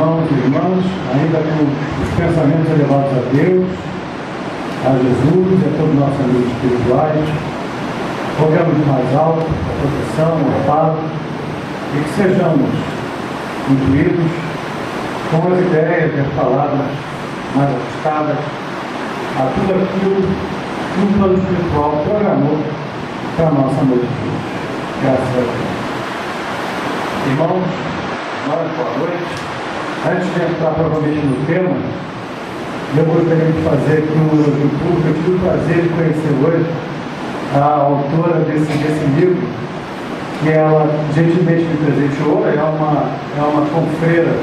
irmãos e irmãs, ainda com os pensamentos elevados a Deus, a Jesus e a todos os nossos amigos espirituais, rogamos de mais alto a proteção, o amparo, e que sejamos incluídos com as ideias e as palavras mais ajustadas a tudo aquilo que o plano espiritual programou para a nossa noite de hoje. Graças a Deus. Irmãos, boa noite. Antes de entrar provavelmente no tema, eu gostaria de fazer aqui um elogio público. Eu tive o prazer de conhecer hoje a autora desse livro, que ela gentilmente me presenteou. É uma confreira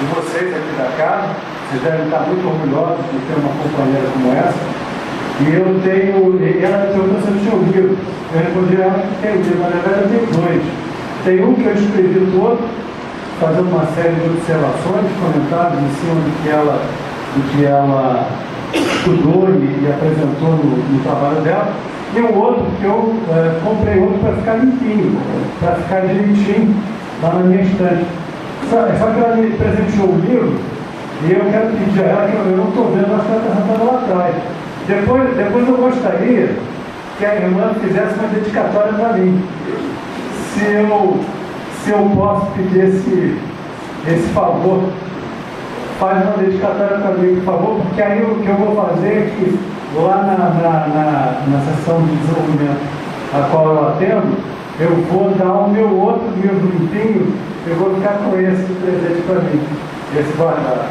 de vocês aqui da casa. Vocês devem estar muito orgulhosos de ter uma companheira como essa. E ela perguntou se eu tinha um livro. Eu respondi a ela que tem um livro, na verdade eu tenho dois. Tem um que eu escrevi todo, fazendo uma série de observações, comentários em cima do que ela estudou e apresentou no trabalho dela. E o outro que eu comprei outro para ficar limpinho, para ficar direitinho lá na minha estante. Só que ela me presenteou o livro e eu quero pedir a ela, que eu não estou vendo, acho que ela está sentando lá atrás. Depois eu gostaria que a irmã fizesse uma dedicatória para mim. Se eu posso pedir esse favor, faz uma dedicatória para mim, por favor, porque aí o que eu vou fazer é que lá na sessão de desenvolvimento a qual eu atendo, eu vou dar o meu outro livro limpinho, eu vou ficar com esse presente para mim, esse guardado.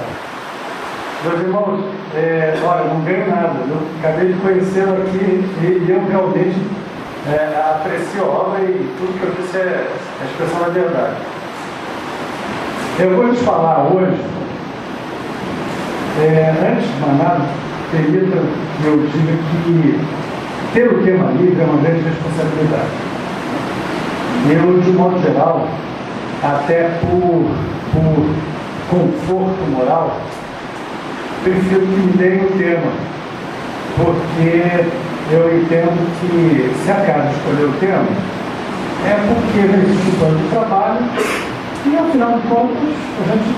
Meus irmãos, olha, não ganho nada, eu acabei de conhecê-lo aqui e eu realmente aprecio a obra e tudo que eu disse é a expressão da verdade. Eu vou te falar hoje, antes de mais nada, permita que eu diga que ter o tema livre é uma grande responsabilidade. Eu, de modo geral, até por conforto moral, prefiro que me deem o tema, porque eu entendo que se a casa escolher o tema, é porque já existe um plano de trabalho e, afinal de contas, a gente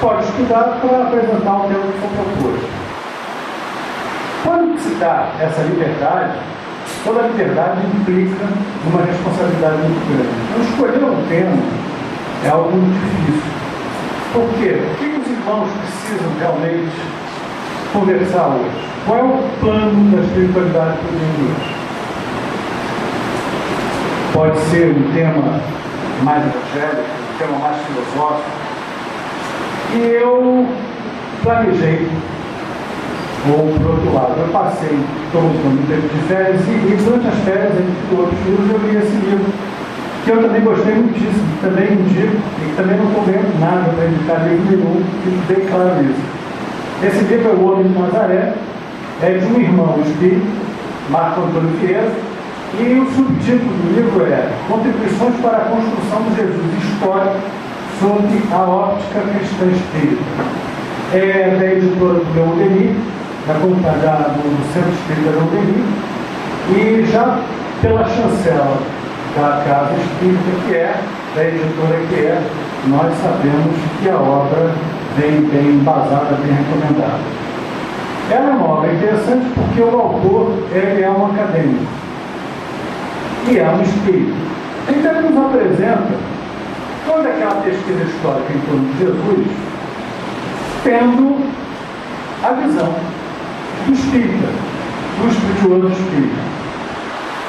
pode estudar para apresentar o tema que for proposto. Quando se dá essa liberdade, toda a liberdade implica uma responsabilidade muito grande. Então, escolher um tema é algo muito difícil. Por quê? O que os irmãos precisam realmente conversar hoje? Qual é o plano da espiritualidade para o dia de hoje? Pode ser um tema mais evangélico, um tema mais filosófico. E eu planejei, ou por outro lado, eu passei todo o tempo de férias e durante as férias, entre outros livros, eu li esse livro, que eu também gostei muitíssimo, também indico, e que também não estou ganhando nada para indicar livro nenhum, fique bem claro isso. Esse livro é O Homem de Nazaré, é de um irmão espírita, Marco Antônio Vieira, e o subtítulo do livro é Contribuições para a Construção de Jesus Histórico sob a Óptica Cristã Espírita. É da editora do Leon Denis, do Centro Espírita Leon Denis, e já pela chancela da Casa Espírita, que é, da editora que é, nós sabemos que a obra vem bem embasada, bem recomendada. Ela é uma obra interessante porque o autor é um acadêmico e é um espírito. Então ele nos apresenta toda aquela pesquisa histórica em torno de Jesus, tendo a visão do espírita, do espirituoso espírita.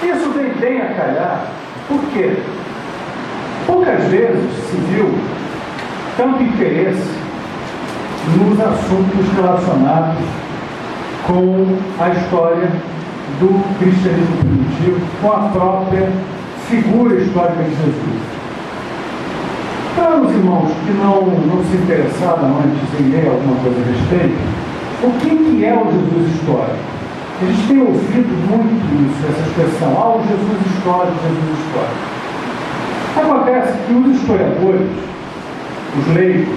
Isso vem bem a calhar, porque poucas vezes se viu tanto interesse nos assuntos relacionados com a história do cristianismo primitivo, com a própria figura histórica de Jesus. Para os irmãos que não se interessaram antes em ler alguma coisa a respeito, o que é o Jesus histórico? A gente tem ouvido muito isso, essa expressão, o Jesus histórico, Jesus histórico. Acontece que os historiadores, os leigos,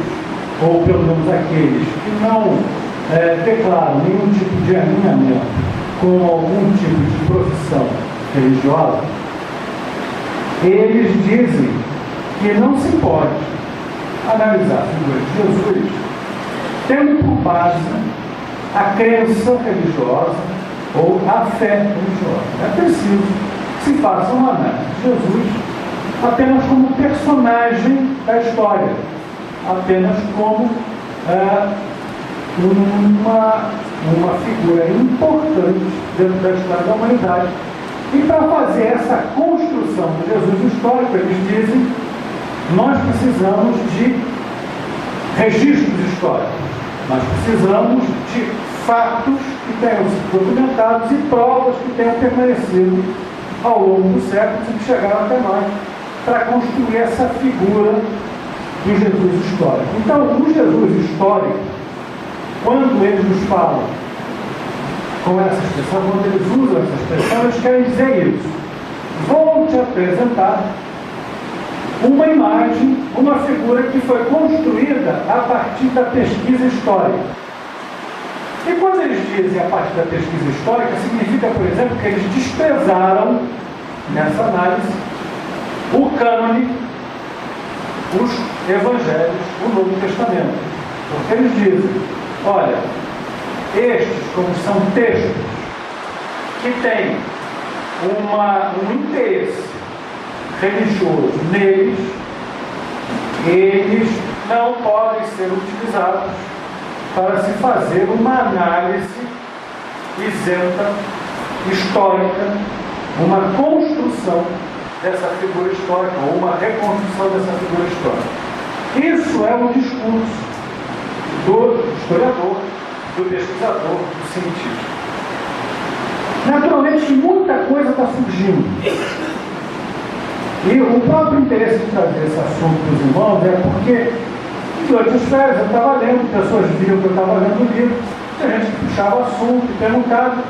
ou pelo menos aqueles que não declaram nenhum tipo de alinhamento com algum tipo de profissão religiosa, eles dizem que não se pode analisar a figura de Jesus tendo por base a crença religiosa ou a fé religiosa. É preciso que se faça uma análise de Jesus apenas como personagem da história, apenas como uma figura importante dentro da história da humanidade. E para fazer essa construção de Jesus histórico, eles dizem, nós precisamos de registros históricos, nós precisamos de fatos que tenham sido documentados e provas que tenham permanecido ao longo dos séculos e que chegaram até nós para construir essa figura do Jesus histórico. Então, o Jesus histórico, quando eles nos falam com essa expressão, quando eles usam essa expressão, eles querem dizer isso. Vou te apresentar uma imagem, uma figura que foi construída a partir da pesquisa histórica. E quando eles dizem a partir da pesquisa histórica, significa, por exemplo, que eles desprezaram, nessa análise, o cânone, os evangelhos, o Novo Testamento. Porque eles dizem, olha, estes, como são textos que têm um interesse religioso neles, eles não podem ser utilizados para se fazer uma análise isenta, histórica, uma construção dessa figura histórica, ou uma reconstrução dessa figura histórica. Isso é o discurso do historiador, do pesquisador, do cientista. Naturalmente, muita coisa está surgindo. E o próprio interesse de trazer esse assunto para os irmãos é porque, durante as férias, eu estava lendo, pessoas viram que eu estava lendo o livro, tinha gente que puxava o assunto e perguntava,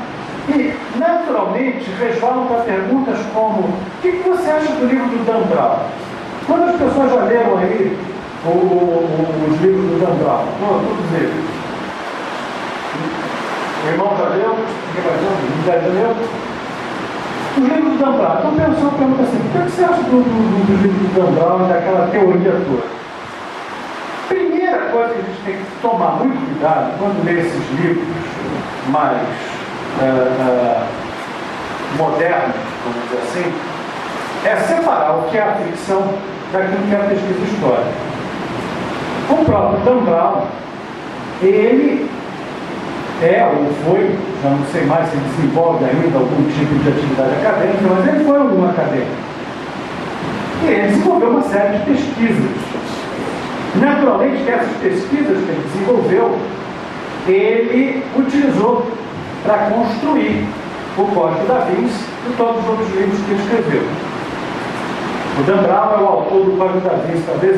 e, naturalmente, resvalam para perguntas como: o que você acha do livro do Dan Brown? Quantas pessoas já leram aí os livros do Dan Brown? Todos eles. O irmão já leu? Já leu? Os livros do Dan Brown. Então, o pessoal pergunta assim: o que você acha do livro do Dan Brown e daquela teoria toda? Primeira coisa que a gente tem que tomar muito cuidado quando lê esses livros mais modernos, vamos dizer assim, é separar o que é a ficção daquilo que é a pesquisa histórica. O próprio Dan Brown, ele ou foi, já não sei mais se ele desenvolve ainda algum tipo de atividade acadêmica, mas ele foi um acadêmico. E ele desenvolveu uma série de pesquisas. Naturalmente, essas pesquisas que ele desenvolveu, ele utilizou para construir o Código da Vinci e todos os outros livros que ele escreveu. O Dan Brown é o autor do Código da Vinci. Talvez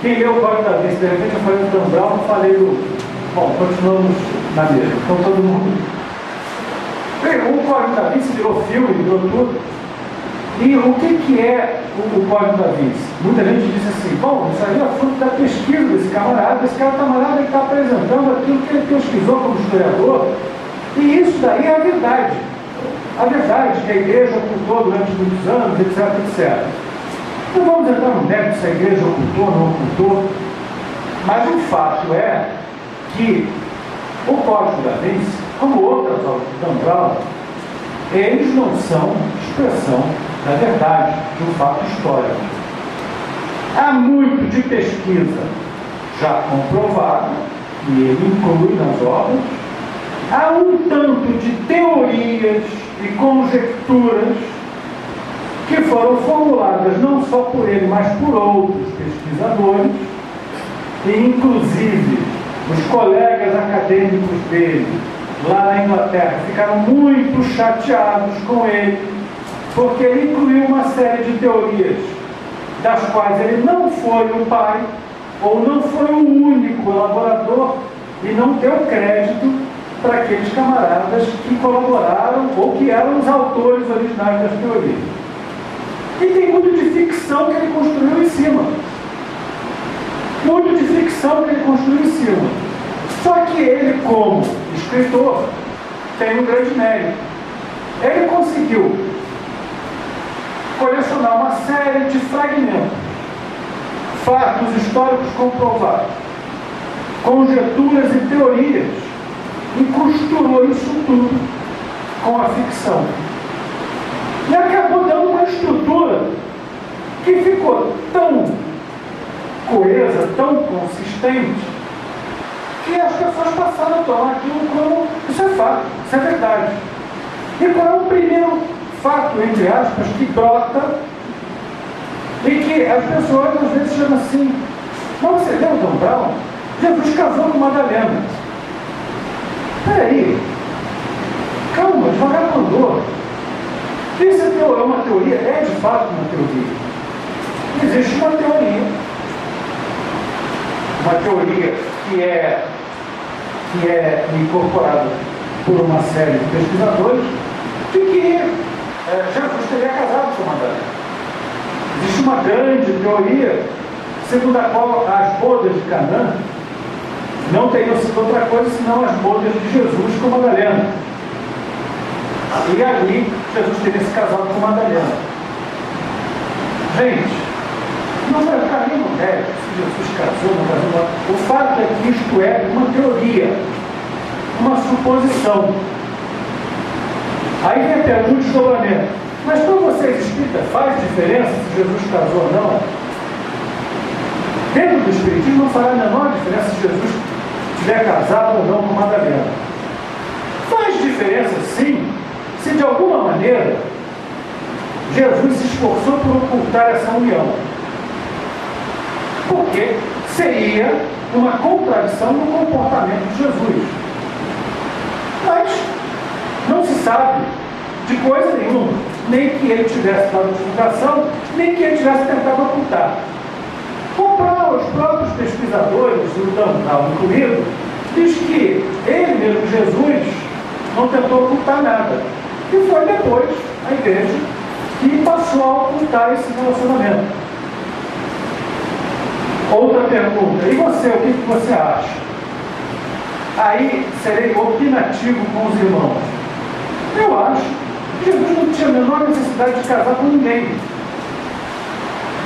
quem leu o Código da Vinci, de repente eu falei do Dan Brown, não falei do... Bom, continuamos na mesa. Então todo mundo... Bem, o Código da Vinci virou filme, virou tudo. E o que é o Código da Vinci? Muita gente diz assim: bom, isso aí é fruto da pesquisa desse camarada. Esse camarada está apresentando aquilo que ele pesquisou como historiador. E isso daí é a verdade. A verdade que a igreja ocultou durante muitos anos, etc, etc. Não vamos entrar no mérito se a igreja ocultou ou não ocultou, mas o fato é que o Código da Vinci, como outras obras do Dan Brown, eles não são expressão da verdade, de um fato histórico. Há muito de pesquisa já comprovado, e ele inclui nas obras. Há um tanto de teorias e conjecturas que foram formuladas não só por ele, mas por outros pesquisadores, e inclusive os colegas acadêmicos dele, lá na Inglaterra, ficaram muito chateados com ele, porque ele incluiu uma série de teorias, das quais ele não foi o pai, ou não foi o único elaborador, e não deu crédito para aqueles camaradas que colaboraram ou que eram os autores originais das teorias. E tem muito de ficção que ele construiu em cima. Muito de ficção que ele construiu em cima. Só que ele, como escritor, tem um grande mérito. Ele conseguiu colecionar uma série de fragmentos. fatos históricos comprovados, conjecturas e teorias, e costurou isso tudo com a ficção. E acabou dando uma estrutura que ficou tão coesa, tão consistente, que as pessoas passaram a tomar aquilo como isso é fato, isso é verdade. E qual é o primeiro fato, entre aspas, que brota e que as pessoas às vezes chamam assim: mas você leu o Dan Brown? Jesus casou com Madalena. Peraí, calma, devagar com andor. Isso é uma teoria, é de fato uma teoria. Existe uma teoria que é incorporada por uma série de pesquisadores de que Jesus teria casado com Madalena. Existe uma grande teoria segundo a qual as bodas de Canaã não teriam sido outra coisa senão as bodas de Jesus com Madalena. E ali Jesus teria se casado com Madalena. Gente, não vai ficar nem no mérito se Jesus casou, não casou. O fato é que isto é uma teoria, uma suposição. Aí vem a pergunta de desdobramento: mas para vocês espíritas, faz diferença se Jesus casou ou não? Dentro do Espiritismo não fará a menor diferença se Jesus estiver casado ou não com Madalena. Faz diferença, sim, se de alguma maneira Jesus se esforçou por ocultar essa união. Porque seria uma contradição no comportamento de Jesus. Mas não se sabe de coisa nenhuma, nem que ele tivesse dado divulgação, nem que ele tivesse tentado ocultar. Os próprios pesquisadores, o Dan Brown incluído, diz que ele mesmo, Jesus, não tentou ocultar nada. E foi depois a igreja que passou a ocultar esse relacionamento. Outra pergunta: e você, o que você acha? Aí serei opinativo com os irmãos. Eu acho que Jesus não tinha a menor necessidade de casar com ninguém.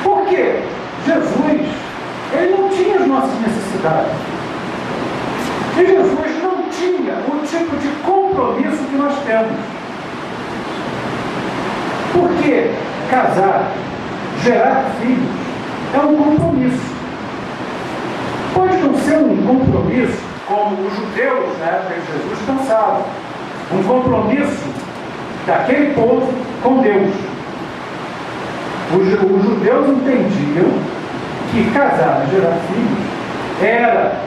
Por quê? Jesus, ele não tinha as nossas necessidades. E Jesus não tinha o tipo de compromisso que nós temos. Porque casar, gerar filhos, é um compromisso. Pode não ser um compromisso como os judeus na época de Jesus pensavam. Um compromisso daquele povo com Deus. Os judeus entendiam que casar e gerar filhos era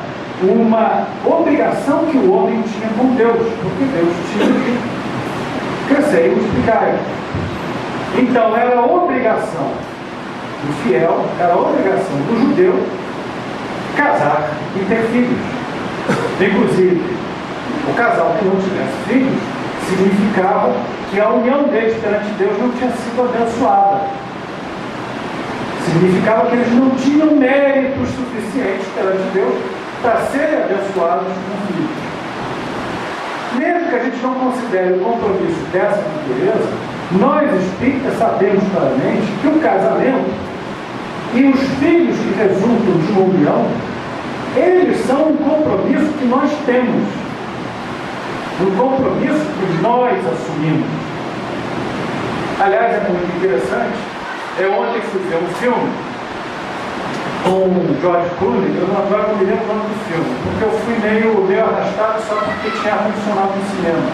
uma obrigação que o homem tinha com Deus, porque Deus tinha que crescer e multiplicar. Então era a obrigação do fiel, era a obrigação do judeu casar e ter filhos. Inclusive, o casal que não tivesse filhos significava que a união deles perante Deus não tinha sido abençoada. Significava que eles não tinham méritos suficientes perante Deus para serem abençoados com filhos. Mesmo que a gente não considere o compromisso dessa natureza, nós espíritas sabemos claramente que o casamento e os filhos que resultam de uma união, eles são um compromisso que nós temos, um compromisso que nós assumimos. Aliás, é muito interessante. Eu ontem fui ver um filme com o George Clooney. Eu agora não me lembro o nome do filme, porque eu fui meio arrastado só porque tinha ar-condicionado no cinema.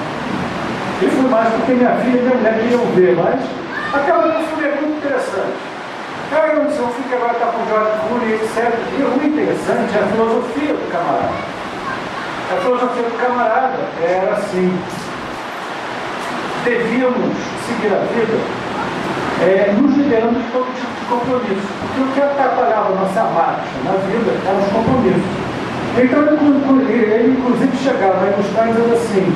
E fui mais porque minha filha e minha mulher queriam ver, mas acaba que o filme é muito interessante. Cara, eu não fico agora está com o George Clooney, etc. E o muito interessante é a filosofia do camarada. A filosofia do camarada era assim: devíamos seguir a vida nos liberando de todo tipo de compromisso. Porque o que atrapalhava a nossa marcha na vida eram os compromissos. Então ele inclusive chegava a ilustrar dizendo assim: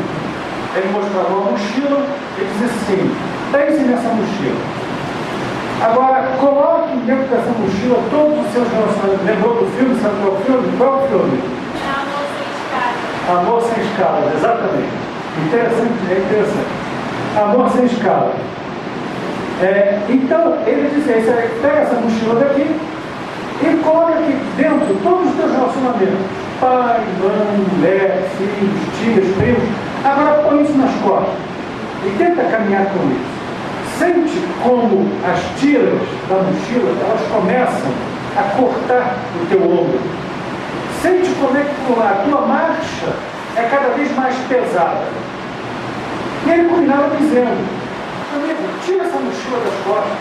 ele mostrava uma mochila e dizia assim: pense nessa mochila. Agora, coloque dentro dessa mochila todos os seus relacionamentos. Lembrou do filme? Sabe qual é o filme? Qual é o filme? Amor Sem Escalas, exatamente. Interessante, é interessante. Amor Sem Escalas. Então, ele dizia: pega essa mochila daqui Ele coloca aqui dentro todos os teus relacionamentos. Pai, mãe, mulher, filhos, tias, primos. Agora põe isso nas costas. E tenta caminhar com isso. Sente como as tiras da mochila, elas começam a cortar o teu ombro. Sente como é que a tua marcha é cada vez mais pesada. E ele culminava dizendo: amigo, tira essa mochila das costas.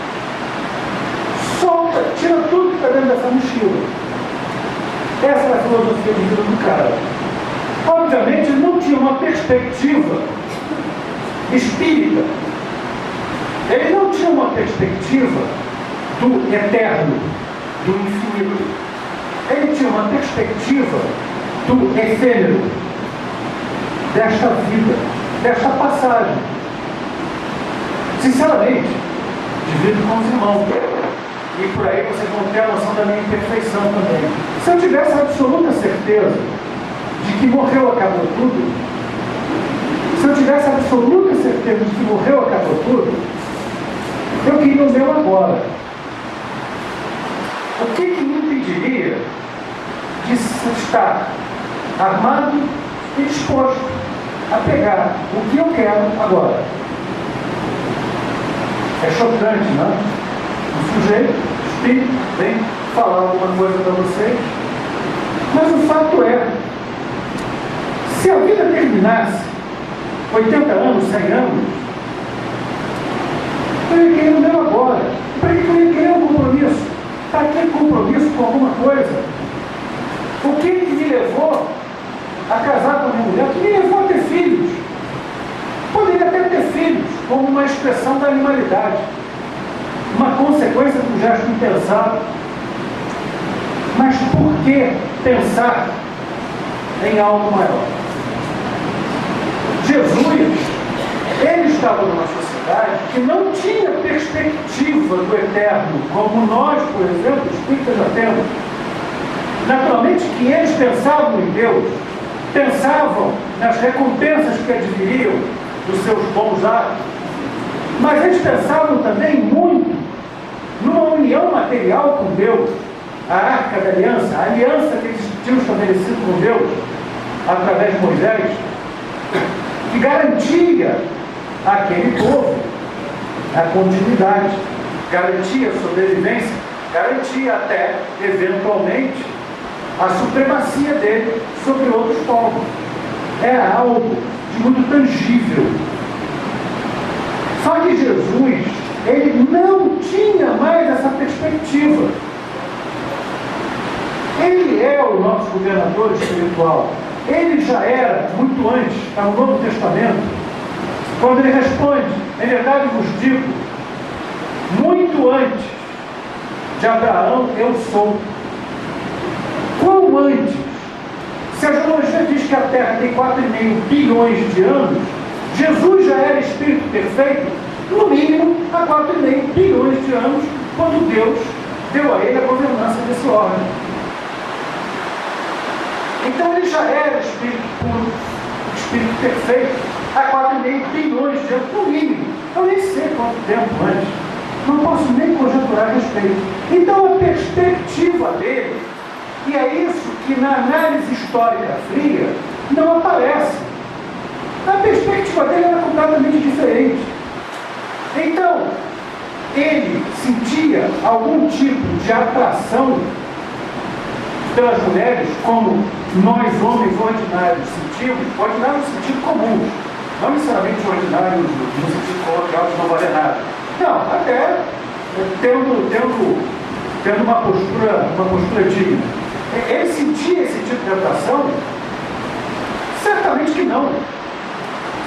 Solta, tira tudo que está dentro dessa mochila. Essa é a filosofia de vida do cara. Obviamente, ele não tinha uma perspectiva espírita. Ele não tinha uma perspectiva do eterno, do infinito. Ele tinha uma perspectiva do efêmero, desta vida, desta passagem. Sinceramente, divido com os irmãos. E por aí vocês vão ter a noção da minha imperfeição também. Se eu tivesse absoluta certeza de que morreu, acabou tudo, se eu tivesse absoluta certeza de que morreu, acabou tudo, eu queria o meu agora. O que me impediria de estar armado e disposto a pegar o que eu quero agora? É chocante, não é? O sujeito, o espírito, vem falar alguma coisa para vocês, mas o fato é, se a vida terminasse 80 anos, 100 anos, eu ia querer o meu agora. Para que eu ia querer um compromisso? Para que compromisso com alguma coisa? O que me levou a casar com a minha mulher? O que me levou a ter filhos? Poderia até ter filhos, como uma expressão da animalidade, uma consequência do gesto impensado. Mas por que pensar em algo maior? Jesus, ele estava numa sociedade que não tinha perspectiva do eterno, como nós, por exemplo, espíritas já temos. Naturalmente que eles pensavam em Deus, pensavam nas recompensas que adviriam dos seus bons atos, mas eles pensavam também muito numa união material com Deus, a arca da aliança, a aliança que eles tinham estabelecido com Deus através de Moisés, que garantia àquele povo a continuidade, garantia a sobrevivência, garantia até, eventualmente, a supremacia dele sobre outros povos. Era algo de muito tangível. Só que Jesus, ele não tinha mais essa perspectiva. Ele é o nosso governador espiritual. Ele já era, muito antes, está no Novo Testamento, quando ele responde: em verdade vos digo, muito antes de Abraão eu sou. Quão antes? Se a geologia diz que a Terra tem 4,5 bilhões de anos, Jesus já era espírito perfeito, no mínimo há 4,5 bilhões de anos, quando Deus deu a ele a governança desse órgão. Então ele já era espírito puro, espírito perfeito, há 4,5 bilhões de anos, no mínimo. Eu nem sei quanto tempo antes, não posso nem conjecturar a respeito. Então a perspectiva dele, e é isso que na análise histórica fria não aparece. A perspectiva dele era completamente diferente. Então, ele sentia algum tipo de atração pelas mulheres, como nós, homens ordinários, sentimos, ordinários no sentido comum, não necessariamente ordinários no sentido coloquial de não valer nada. Não, até tendo uma postura digna. Ele sentia esse tipo de atração? Certamente que não.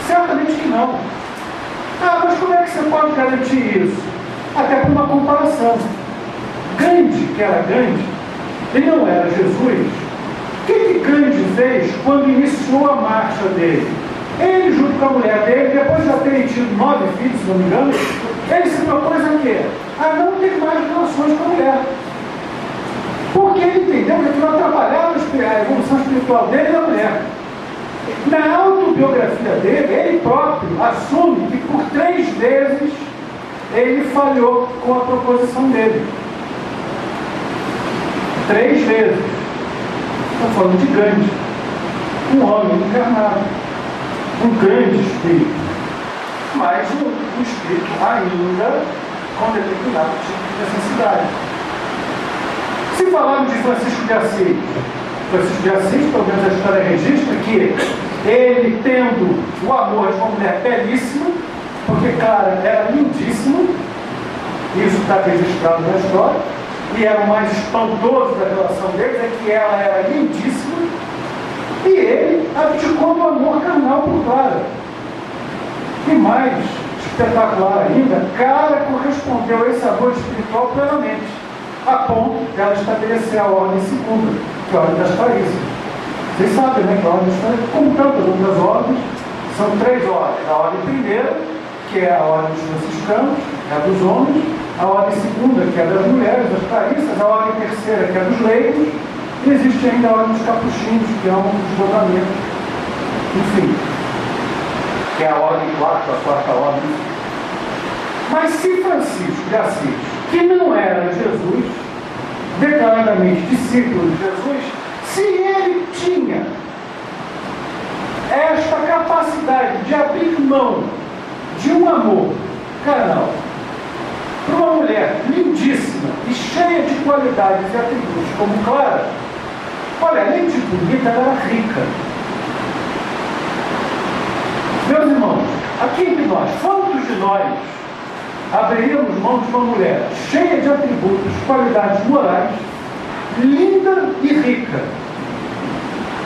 Certamente que não. Ah, mas como é que você pode garantir isso? Até por uma comparação. Gandhi, que era Gandhi, ele não era Jesus. O que Gandhi fez quando iniciou a marcha dele? Ele, junto com a mulher dele, depois de já terem tido 9 filhos, se não me engano, ele se propôs a quê? A não ter mais relações com a mulher. Porque ele entendeu que aquilo atrapalhava a evolução espiritual dele e da mulher. Na autobiografia dele, ele próprio assume que por 3 vezes ele falhou com a proposição dele. 3 vezes. Estamos falando de grande. Um homem encarnado. Um grande espírito. Mas um espírito ainda com determinado tipo de necessidade. Se falarmos de Francisco de Assis, pelo menos a história registra que ele, tendo o amor de uma mulher belíssima, porque, claro, era lindíssimo, isso está registrado na história, e era o mais espantoso da relação deles, é que ela era lindíssima, e ele abdicou do amor carnal por Clara. E mais espetacular ainda, Clara correspondeu a esse amor espiritual plenamente, a ponto de ela estabelecer a ordem segunda, que é a ordem das Clarissas. Vocês sabem, né, que a ordem das Clarissas, como tantas outras ordens, são 3 ordens. A ordem primeira, que é a ordem dos franciscanos, que é a dos homens, a ordem segunda, que é a das mulheres, das Clarissas, a ordem terceira, que é a dos leigos, e existe ainda a ordem dos capuchinhos, que é um desdobramento, enfim, que é a ordem quarta, a quarta ordem. Mas se Francisco de Assis, que não era Jesus, declaradamente discípulo de Jesus, se ele tinha esta capacidade de abrir mão de um amor carnal para uma mulher lindíssima e cheia de qualidades e atributos como Clara, olha, além de bonita, ela era rica. Meus irmãos, aqui entre nós, quantos de nós abriríamos mão de uma mulher cheia de atributos, qualidades morais, linda e rica?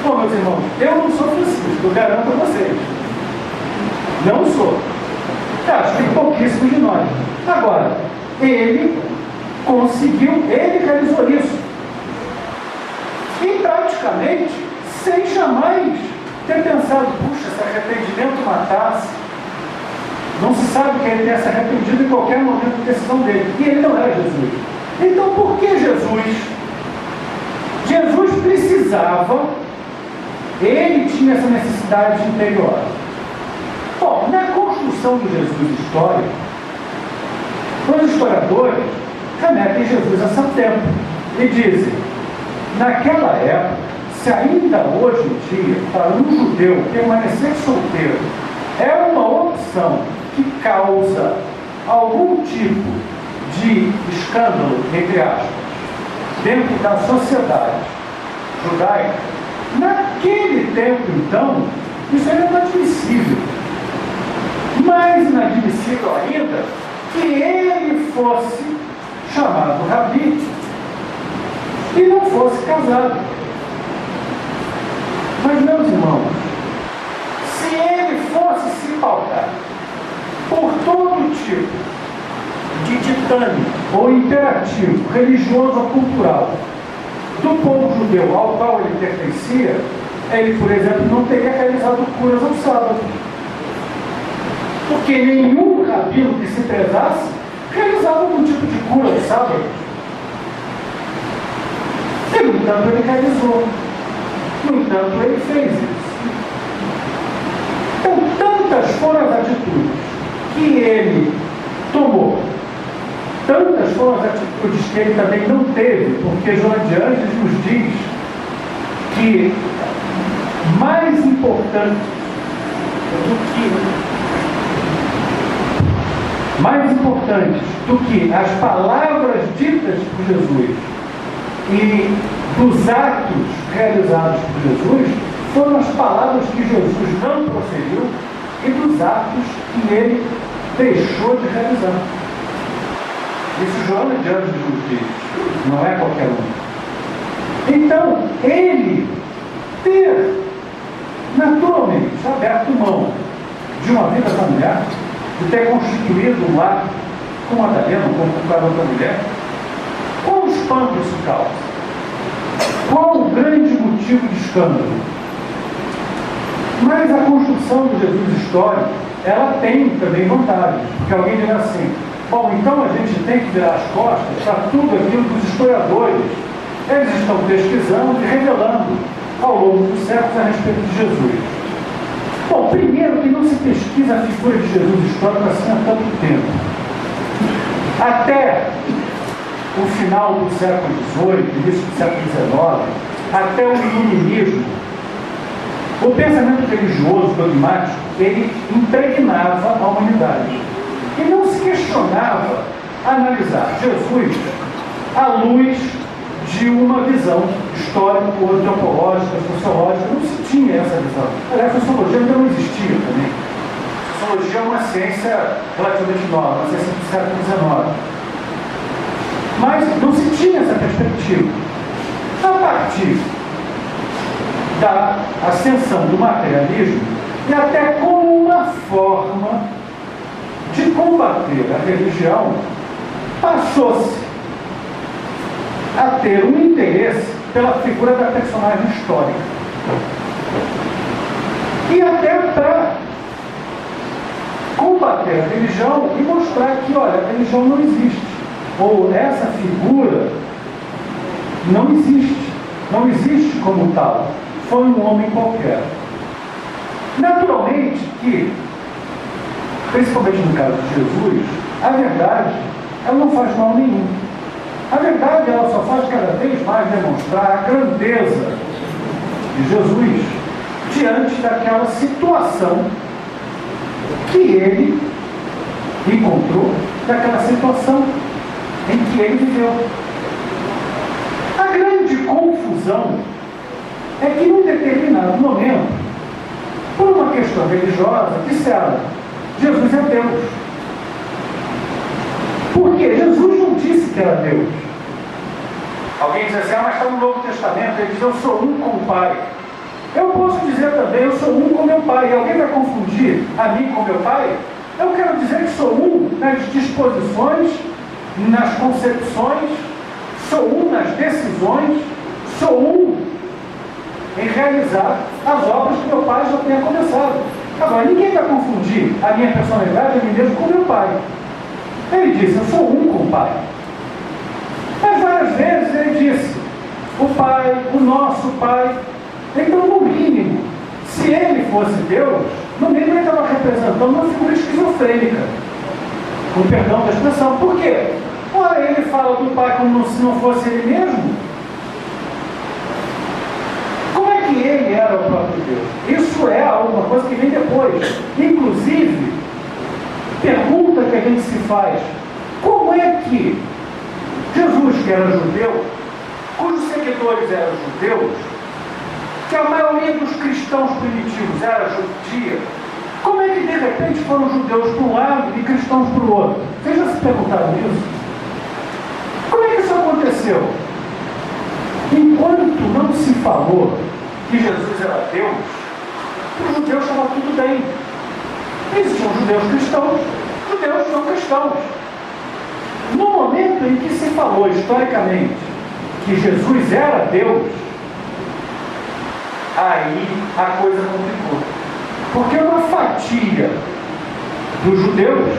Bom, meus irmãos, eu não sou Francisco, eu garanto a vocês. Não sou. Acho que tem pouquíssimos de nós. Agora, ele conseguiu, ele realizou isso. E praticamente, sem jamais ter pensado, puxa, se arrependimento matasse, não se sabe que ele tenha se arrependido em qualquer momento da decisão dele. E ele não era Jesus. Então, por que Jesus? Jesus precisava, ele tinha essa necessidade interior. Bom, na construção de Jesus histórico, os historiadores remetem Jesus a São Tempo e dizem, naquela época, se ainda hoje em dia, para um judeu permanecer solteiro é uma opção que causa algum tipo de escândalo, entre aspas, dentro da sociedade judaica, naquele tempo, então, isso era inadmissível. Mais inadmissível ainda que ele fosse chamado rabi e não fosse casado. Mas, meus irmãos, se ele fosse se pautar por todo tipo de ditame ou imperativo religioso ou cultural do povo judeu ao qual ele pertencia, ele, por exemplo, não teria realizado curas ao sábado. Porque nenhum rabino que se prezasse realizava algum tipo de cura ao sábado. E, no entanto, ele realizou. No entanto, ele fez isso. Então, tantas foram as atitudes que ele tomou, tantas foram as atitudes que ele também não teve, porque João de Ângeles nos diz que mais importante do que as palavras ditas por Jesus e dos atos realizados por Jesus foram as palavras que Jesus não proferiu e dos atos que ele deixou de realizar. Isso Joana de Ângeles nos diz, não é qualquer um. Então, ele ter naturalmente aberto mão de uma vida familiar, de ter constituído um lar com Madalena, com qualquer outra mulher, qual espanto isso causa? Qual o grande motivo de escândalo? Mas a construção do Jesus histórico, ela tem também vantagens, porque alguém diz assim, bom, então a gente tem que virar as costas para tudo aquilo que os historiadores, eles estão pesquisando e revelando ao longo dos séculos a respeito de Jesus. Bom, primeiro que não se pesquisa a figura de Jesus histórico assim há tanto tempo. Até o final do século XVIII, início do século XIX, até o iluminismo, o pensamento religioso, dogmático, ele impregnava a humanidade. E não se questionava analisar Jesus à luz de uma visão histórica, antropológica, sociológica. Não se tinha essa visão. Aliás, a sociologia ainda não existia também. A sociologia é uma ciência relativamente nova, uma ciência do século XIX. Mas não se tinha essa perspectiva. A partir da ascensão do materialismo, e até como uma forma de combater a religião, passou-se a ter um interesse pela figura da personagem histórica. E até para combater a religião e mostrar que, olha, a religião não existe. Ou essa figura não existe como tal. Foi um homem qualquer. Naturalmente que, principalmente no caso de Jesus, a verdade, ela não faz mal nenhum. A verdade, ela só faz cada vez mais demonstrar a grandeza de Jesus diante daquela situação que ele encontrou, daquela situação em que ele viveu. A grande confusão é que, num determinado momento, por uma questão religiosa, disseram: Jesus é Deus. Porque Jesus não disse que era Deus. Alguém diz assim: mas está no Novo Testamento, ele diz: eu sou um com o Pai. Eu posso dizer também: eu sou um com meu Pai. E alguém vai confundir a mim com meu Pai? Eu quero dizer que sou um nas disposições, nas concepções, sou um nas decisões, sou um em realizar as obras que meu Pai já tenha começado. Agora, ninguém vai confundir a minha personalidade, a mim mesmo, com meu Pai. Ele disse: eu sou um com o Pai. Mas várias vezes ele disse: o Pai, o nosso Pai. Então, no mínimo, se ele fosse Deus, no mínimo ele estava representando uma figura esquizofrênica, com perdão da expressão. Por quê? Ora, ele fala do Pai como se não fosse ele mesmo. Como é que ele era o próprio Deus? Isso é alguma coisa que vem depois. Inclusive, pergunta que a gente se faz: como é que Jesus, que era judeu, cujos seguidores eram judeus, que a maioria dos cristãos primitivos era judia, como é que de repente foram judeus para um lado e cristãos para o outro? Vocês já se perguntaram isso? Como é que isso aconteceu? Enquanto não se falou que Jesus era Deus, os judeus estavam tudo bem. Existiam judeus cristãos, judeus não cristãos. No momento em que se falou historicamente que Jesus era Deus, aí a coisa complicou. Porque uma fatia dos judeus,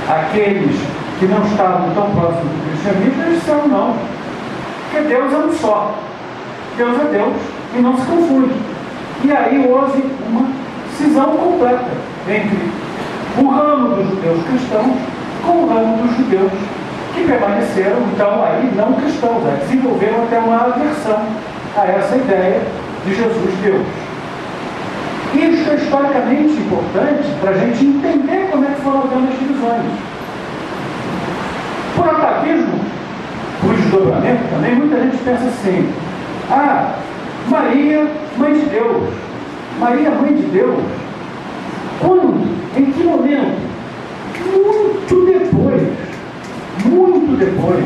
aqueles que não estavam tão próximos do cristianismo, eles disseram não, porque Deus é um só. Deus é Deus e não se confunde. E aí houve uma cisão completa entre o ramo dos judeus cristãos com o ramo dos judeus que permaneceram, então, aí não cristãos, desenvolveram até uma aversão a essa ideia de Jesus Deus. Isso é historicamente importante para a gente entender como é que foram havendo as divisões. Por atavismo, por desdobramento também, muita gente pensa assim: Maria, mãe de Deus. Maria, mãe de Deus. Quando? Em que momento? Muito depois.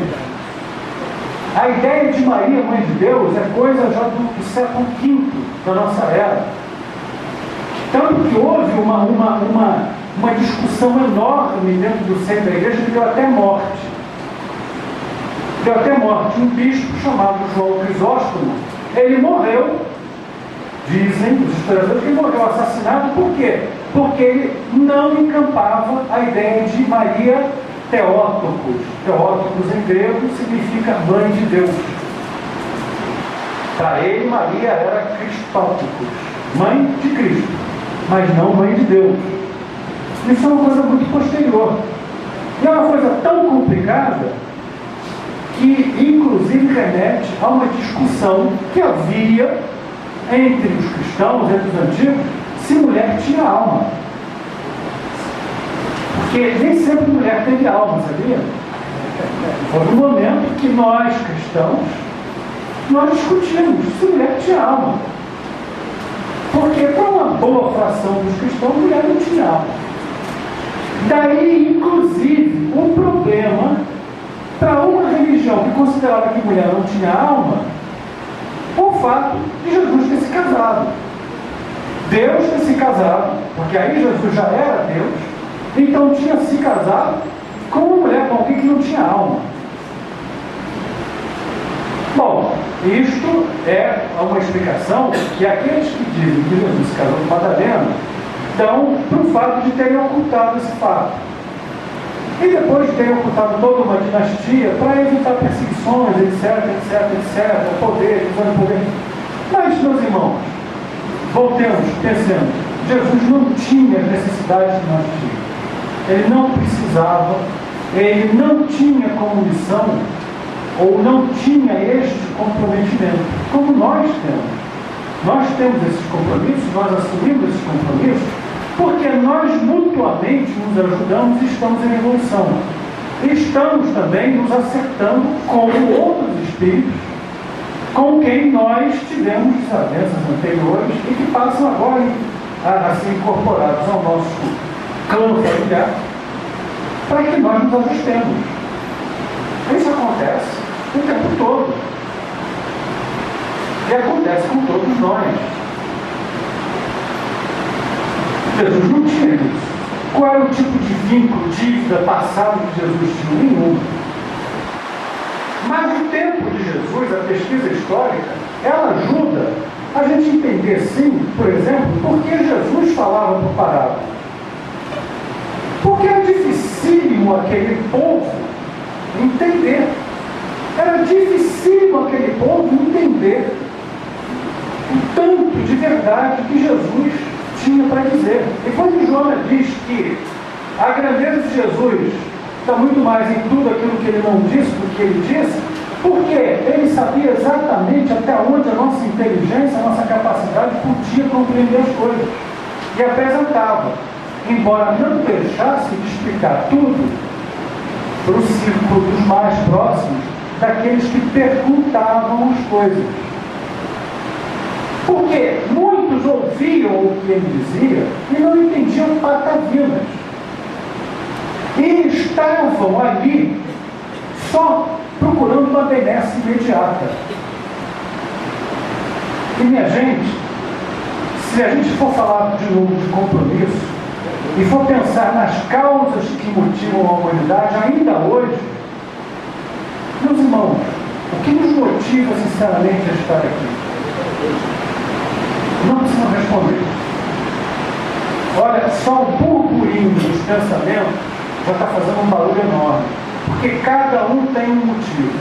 A ideia de Maria, mãe de Deus, é coisa já do século V da nossa era. Tanto que houve uma discussão enorme dentro do seio da igreja que deu até morte. Um bispo chamado João Crisóstomo, ele morreu, dizem os historiadores, que ele morreu assassinado. Por quê? Porque ele não encampava a ideia de Maria Theotokos. Theotokos em grego significa mãe de Deus. Para ele, Maria era Christotokos, mãe de Cristo, mas não mãe de Deus. Isso é uma coisa muito posterior. E é uma coisa tão complicada que inclusive remete a uma discussão que havia entre os cristãos, entre os antigos, se mulher tinha alma. Porque nem sempre mulher teve alma, sabia? Foi um momento que nós, cristãos, nós discutimos se mulher tinha alma. Porque para uma boa fração dos cristãos, mulher não tinha alma. Daí, inclusive, o problema para uma religião que considerava que mulher não tinha alma, o fato de Jesus ter se casado. Deus ter se casado, porque aí Jesus já era Deus, então tinha se casado com uma mulher com alguém que não tinha alma. Bom, isto é uma explicação que aqueles que dizem que Jesus se casou com Madalena dão para o fato de terem ocultado esse fato. E depois de terem ocultado toda uma dinastia para evitar perseguições, etc, o poder, usando o poder. Mas, meus irmãos, voltemos, pensando, Jesus não tinha as necessidades que nós tínhamos. Ele não precisava, ele não tinha como missão, ou não tinha este comprometimento, como nós temos. Nós temos esses compromissos, nós assumimos esses compromissos, porque nós mutuamente nos ajudamos e estamos em evolução. Estamos também nos acertando com outros espíritos com quem nós tivemos desavenças anteriores e que passam agora a ser incorporados ao nosso clã familiar, para que nós nos ajustemos. Isso acontece o tempo todo. E acontece com todos nós. Jesus não tinha isso. Qual era o tipo de vínculo, dívida, passado que Jesus tinha? Nenhum. Mas o tempo de Jesus, a pesquisa histórica, ela ajuda a gente entender, sim, por exemplo, por que Jesus falava por parábola. Porque era dificílimo aquele povo entender. Era dificílimo aquele povo entender o tanto de verdade que Jesus tinha para dizer. E quando Joana diz que a grandeza de Jesus está muito mais em tudo aquilo que ele não disse do que ele disse, porque ele sabia exatamente até onde a nossa inteligência, a nossa capacidade podia compreender as coisas. E apresentava, embora não deixasse de explicar tudo para o círculo dos mais próximos, daqueles que perguntavam as coisas. Porque muitos ouviam o que ele dizia e não entendiam patavinas. E estavam ali só procurando uma benesse imediata. E, minha gente, se a gente for falar de novo de compromisso e for pensar nas causas que motivam a humanidade, ainda hoje, meus irmãos, o que nos motiva sinceramente a estar aqui? Não precisam responder. Olha, só o burburinho dos pensamentos já está fazendo um barulho enorme. Porque cada um tem um motivo.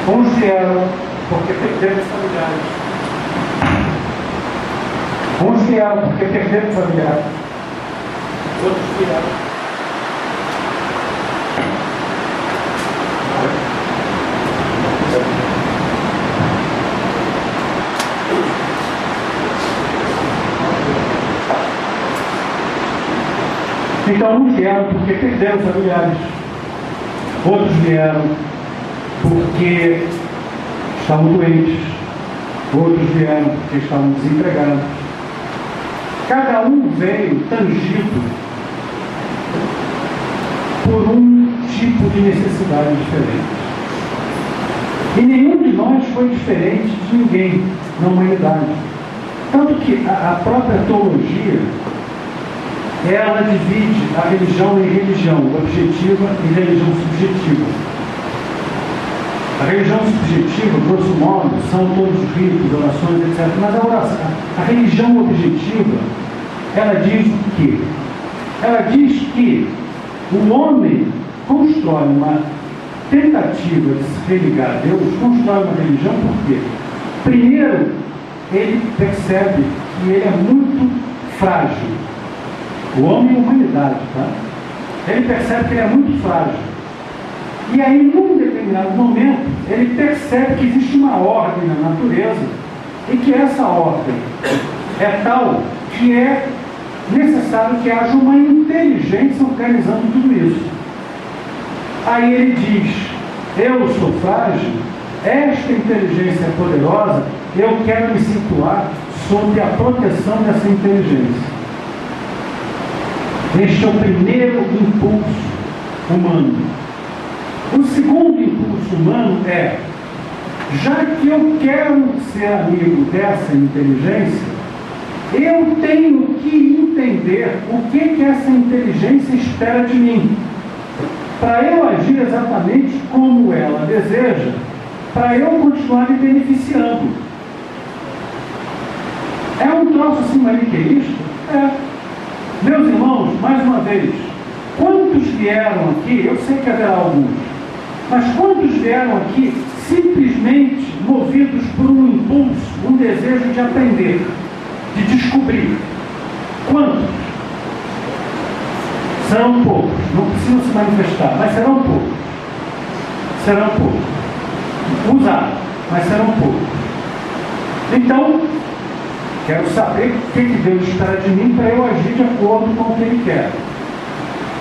Uns vieram porque perderam familiares. Uns vieram porque perderam familiares. Outros vieram. Então, uns vieram porque perderam familiares. Outros vieram porque estavam doentes. Outros vieram porque estavam desempregados. Cada um veio tangido por um tipo de necessidade diferente. E nenhum de nós foi diferente de ninguém na humanidade. Tanto que a própria teologia, ela divide a religião em religião objetiva e religião subjetiva. A religião subjetiva, grosso modo, são todos os ritos, orações, etc. Mas a religião objetiva, ela diz o quê? Ela diz que o homem constrói uma tentativa de se religar a Deus, constrói uma religião por quê? Primeiro, ele percebe que ele é muito frágil. O homem é humanidade, tá? Ele percebe que ele é muito frágil. E aí, num determinado determinado momento, ele percebe que existe uma ordem na natureza e que essa ordem é tal que é necessário que haja uma inteligência organizando tudo isso. Aí ele diz: eu sou frágil, esta inteligência é poderosa, eu quero me situar sob a proteção dessa inteligência. Este é o primeiro impulso humano. O segundo impulso humano é: já que eu quero ser amigo dessa inteligência, eu tenho que entender o que essa inteligência espera de mim, para eu agir exatamente como ela deseja, para eu continuar me beneficiando. É um troço assim maniqueísta? É. Meus irmãos, mais uma vez, quantos vieram aqui, eu sei que haverá alguns, mas quantos vieram aqui simplesmente movidos por um impulso, um desejo de aprender, de descobrir? Quantos? Serão poucos, não precisam se manifestar, mas serão poucos. Serão poucos. Usados, mas serão poucos. Então, quero saber o que Deus espera de mim para eu agir de acordo com o que Ele quer.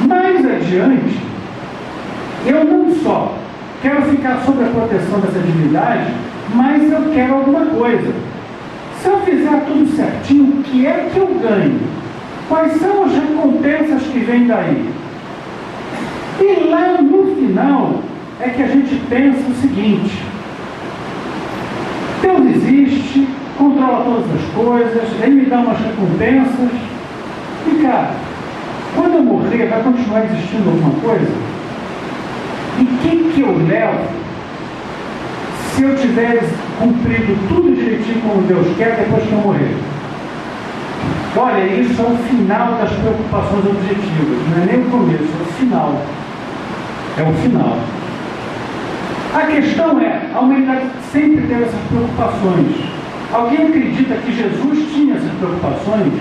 Mais adiante, eu não só quero ficar sob a proteção dessa divindade, mas eu quero alguma coisa. Se eu fizer tudo certinho, o que é que eu ganho? Quais são as recompensas que vêm daí? E lá no final é que a gente pensa o seguinte: Deus existe, controla todas as coisas, Ele me dá umas recompensas, e cara, quando eu morrer, vai continuar existindo alguma coisa? E o que eu levo se eu tiver cumprido tudo direitinho como Deus quer depois que eu morrer? Olha, isso é o final das preocupações objetivas, não é nem o começo, é o final. É o final. A questão é, a humanidade sempre teve essas preocupações. Alguém acredita que Jesus tinha essas preocupações?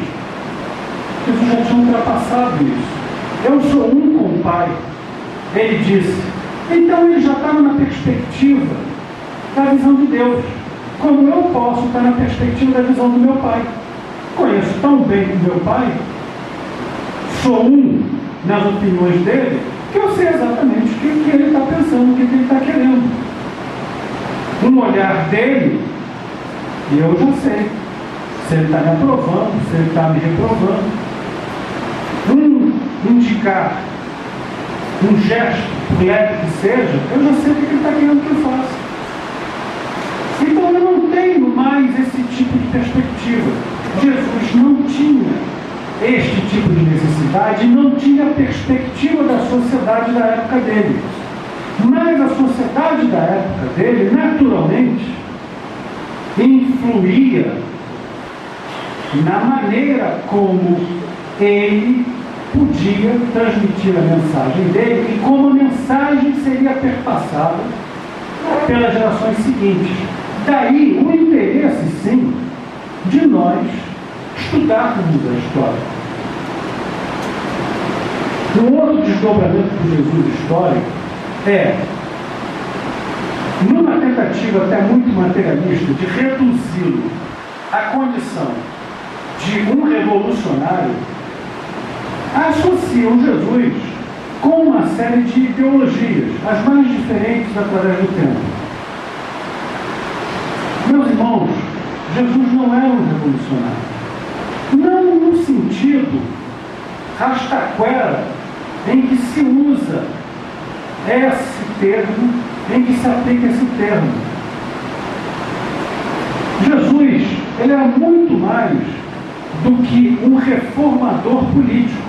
Jesus já tinha ultrapassado isso. Eu sou um com o Pai, ele disse. Então ele já estava na perspectiva da visão de Deus, como eu posso estar na perspectiva da visão do meu Pai. Conheço tão bem o meu Pai, sou um nas opiniões dele, que eu sei exatamente o que ele está pensando, o que ele está querendo. Um olhar dele, eu já sei se ele está me aprovando, se ele está me reprovando. Indicar um gesto, por leve que seja, eu já sei o que ele está querendo que eu faça. Então eu não tenho mais esse tipo de perspectiva. Jesus não tinha este tipo de necessidade, não tinha a perspectiva da sociedade da época dele. Mas a sociedade da época dele, naturalmente, influía na maneira como ele podia transmitir a mensagem dele e como a mensagem seria perpassada pelas gerações seguintes. Daí o interesse, sim, de nós estudarmos a história. Um outro desdobramento do Jesus histórico é, numa tentativa até muito materialista de reduzi-lo à condição de um revolucionário, associam Jesus com uma série de ideologias, as mais diferentes através do tempo. Meus irmãos, Jesus não era um revolucionário. Não no sentido rastaquera em que se usa esse termo, em que se aplica esse termo. Jesus, ele era muito mais do que um reformador político.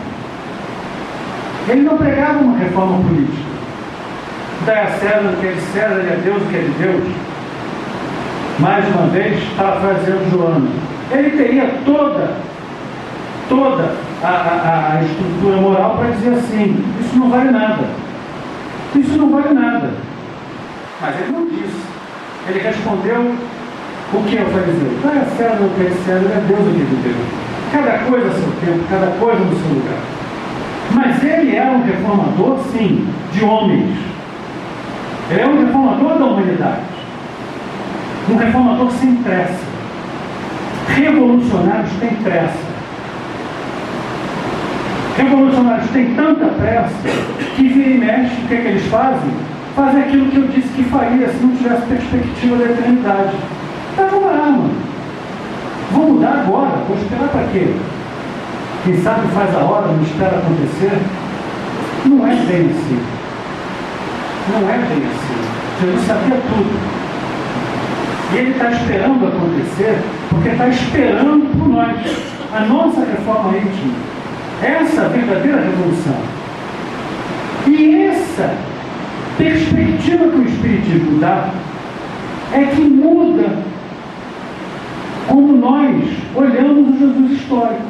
Ele não pregava uma reforma política. Dai a César o que é de César e a Deus o que é de Deus. Mais uma vez, parafraseando Joana, ele teria toda a estrutura moral para dizer assim: isso não vale nada. Isso não vale nada. Mas ele não disse. Ele respondeu o que eu falei dizer? Dai a César o que é de César e a Deus o que é de Deus. Cada coisa a seu tempo, cada coisa no seu lugar. Mas ele era um reformador, sim, de homens. Ele é um reformador da humanidade. Um reformador sem pressa. Revolucionários têm pressa. Revolucionários têm tanta pressa que vira e mexe, o que é que eles fazem? Fazem aquilo que eu disse que faria se não tivesse perspectiva da eternidade. Então vamos lá, mano. Vou mudar agora, vou esperar para quê? Quem sabe faz a hora, não espera acontecer. Não é bem assim. Não é bem assim. Jesus sabia tudo. E ele está esperando acontecer, porque está esperando por nós. A nossa reforma íntima. Essa é a verdadeira revolução. E essa perspectiva que o Espiritismo dá é que muda como nós olhamos o Jesus histórico.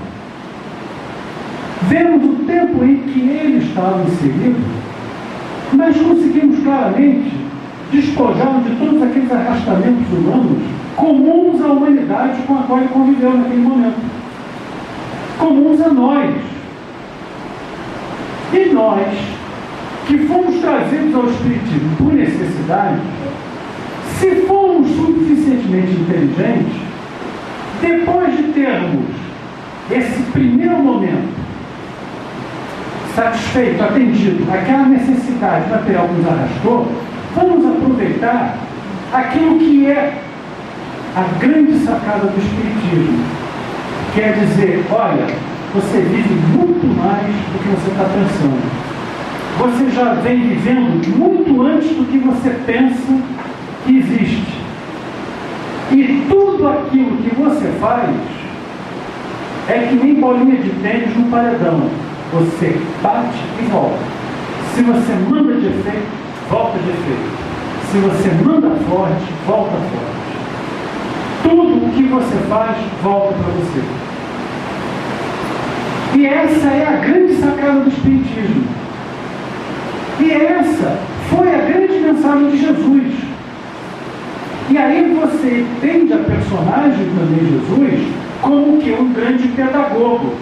Vemos o tempo em que ele estava inserido, mas conseguimos claramente despojar de todos aqueles arrastamentos humanos comuns à humanidade com a qual ele conviveu naquele momento. Comuns a nós. E nós, que fomos trazidos ao Espiritismo por necessidade, se formos suficientemente inteligentes, depois de termos esse primeiro momento satisfeito, atendido, aquela necessidade material que nos arrastou, vamos aproveitar aquilo que é a grande sacada do Espiritismo. Quer dizer, olha, você vive muito mais do que você está pensando. Você já vem vivendo muito antes do que você pensa que existe. E tudo aquilo que você faz é que nem bolinha de tênis no paredão. Você bate e volta. Se você manda de efeito, volta de efeito. Se você manda forte, volta forte. Tudo o que você faz, volta para você. E essa é a grande sacada do Espiritismo. E essa foi a grande mensagem de Jesus. E aí você entende a personagem também de Jesus como que um grande pedagogo.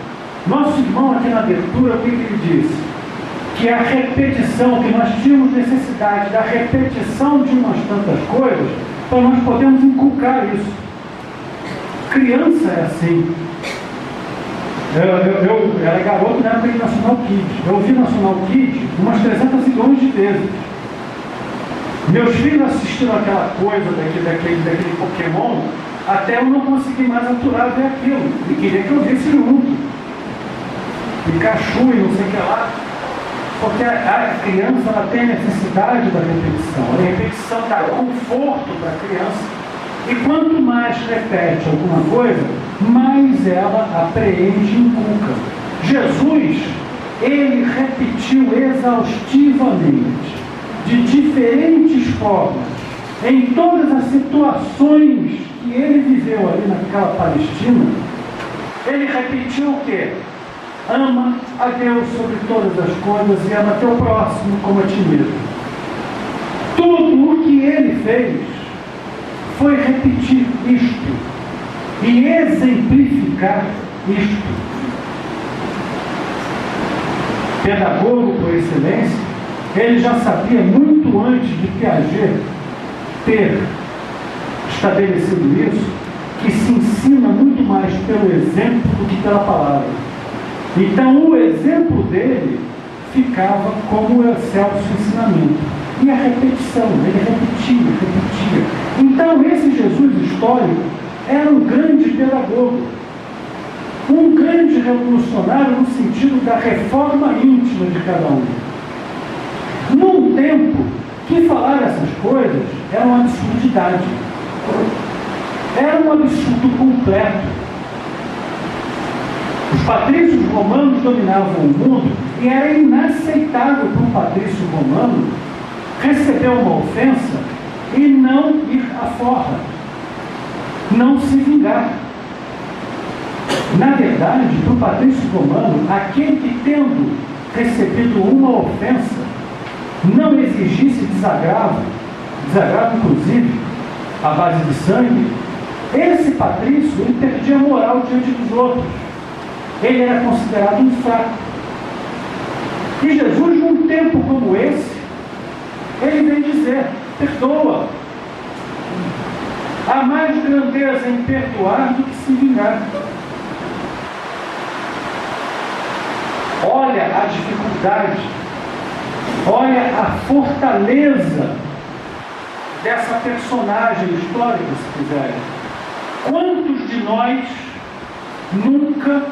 Nosso irmão aqui na abertura, o que ele disse? Que a repetição, que nós tínhamos necessidade da repetição de umas tantas coisas, para nós podermos inculcar isso. Criança é assim. Eu era garoto na época de National Kid. Eu ouvi National Kid umas 300 milhões de vezes. Meus filhos assistiram aquela coisa daquele Pokémon, até eu não consegui mais aturar ver aquilo. E queria que eu visse junto. Pikachu e não sei o que lá. Porque a criança ela tem a necessidade da repetição. A repetição dá conforto para a criança. E quanto mais repete alguma coisa, mais ela apreende e inculca. Jesus, ele repetiu exaustivamente, de diferentes formas, em todas as situações que ele viveu ali naquela Palestina. Ele repetiu o quê? Ama a Deus sobre todas as coisas e ama teu próximo como a ti mesmo. Tudo o que ele fez foi repetir isto e exemplificar isto. Pedagogo por excelência, ele já sabia muito antes de Piaget ter estabelecido isso, que se ensina muito mais pelo exemplo do que pela palavra. Então o exemplo dele ficava como o excelso ensinamento. E a repetição, ele repetia. Então esse Jesus histórico era um grande pedagogo, um grande revolucionário no sentido da reforma íntima de cada um. Num tempo que falar essas coisas era uma absurdidade, era um absurdo completo. Os patrícios romanos dominavam o mundo e era inaceitável para um patrício romano receber uma ofensa e não ir à forra, não se vingar. Na verdade, para o patrício romano, aquele que tendo recebido uma ofensa não exigisse desagravo inclusive à base de sangue, esse patrício ele perdia a moral diante dos outros. Ele era considerado um fraco. E Jesus, num tempo como esse, ele vem dizer: perdoa. Há mais grandeza em perdoar do que se vingar. Olha a dificuldade, olha a fortaleza dessa personagem histórica, se quiserem. Quantos de nós nunca